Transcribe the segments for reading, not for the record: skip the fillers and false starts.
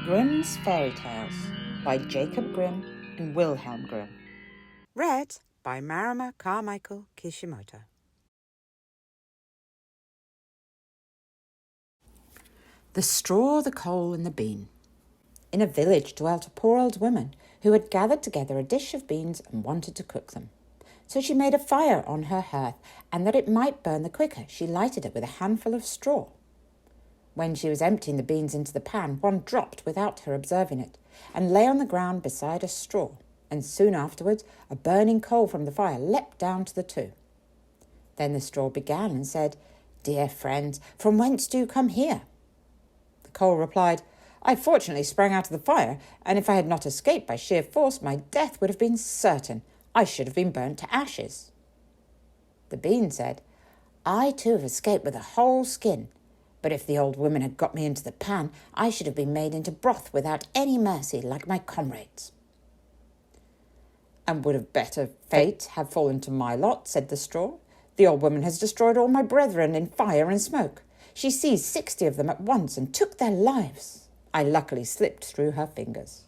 Grimm's Fairy Tales by Jacob Grimm and Wilhelm Grimm. Read by Marama Carmichael Kishimoto. The Straw, the Coal and the Bean. In a village dwelt a poor old woman who had gathered together a dish of beans and wanted to cook them. So she made a fire on her hearth, and that it might burn the quicker, she lighted it with a handful of straw. When she was emptying the beans into the pan, one dropped without her observing it, and lay on the ground beside a straw, and soon afterwards a burning coal from the fire leapt down to the two. Then the straw began and said, "Dear friends, from whence do you come here?" The coal replied, "I fortunately sprang out of the fire, and if I had not escaped by sheer force, my death would have been certain. I should have been burnt to ashes." The bean said, "I too have escaped with a whole skin. But if the old woman had got me into the pan, I should have been made into broth without any mercy, like my comrades." "And would a better fate have fallen to my lot," said the straw. "The old woman has destroyed all my brethren in fire and smoke. She seized 60 of them at once and took their lives. I luckily slipped through her fingers."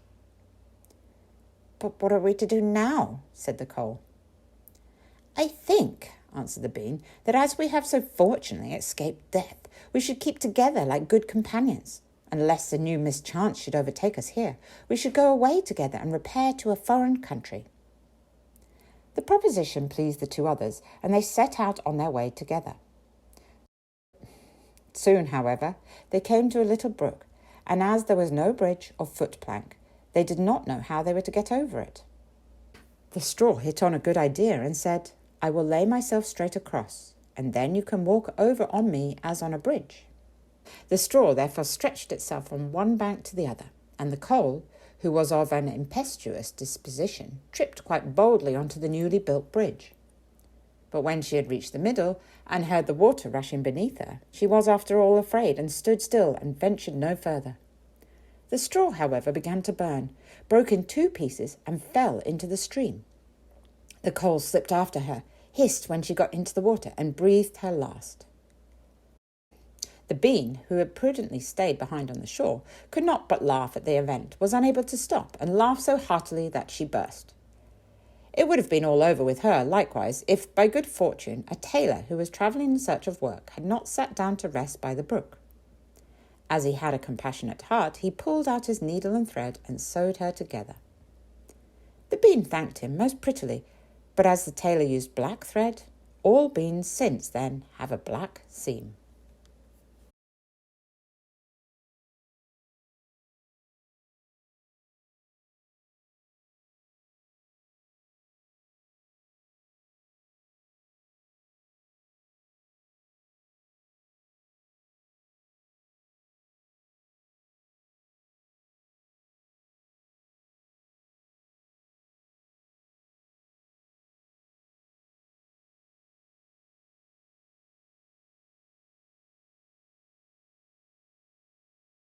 "But what are we to do now?" said the coal. "I think," answered the bean, "that as we have so fortunately escaped death, we should keep together like good companions. Unless a new mischance should overtake us here, we should go away together and repair to a foreign country." The proposition pleased the two others, and they set out on their way together. Soon, however, they came to a little brook, and as there was no bridge or footplank, they did not know how they were to get over it. The straw hit on a good idea and said, "I will lay myself straight across, and then you can walk over on me as on a bridge." The straw therefore stretched itself from one bank to the other, and the coal, who was of an impetuous disposition, tripped quite boldly onto the newly built bridge. But when she had reached the middle, and heard the water rushing beneath her, she was after all afraid, and stood still and ventured no further. The straw, however, began to burn, broke in 2 pieces, and fell into the stream. The coal slipped after her, hissed when she got into the water, and breathed her last. The bean, who had prudently stayed behind on the shore, could not but laugh at the event, was unable to stop, and laughed so heartily that she burst. It would have been all over with her, likewise, if by good fortune a tailor who was travelling in search of work had not sat down to rest by the brook. As he had a compassionate heart, he pulled out his needle and thread and sewed her together. The bean thanked him most prettily, but as the tailor used black thread, all beans since then have a black seam.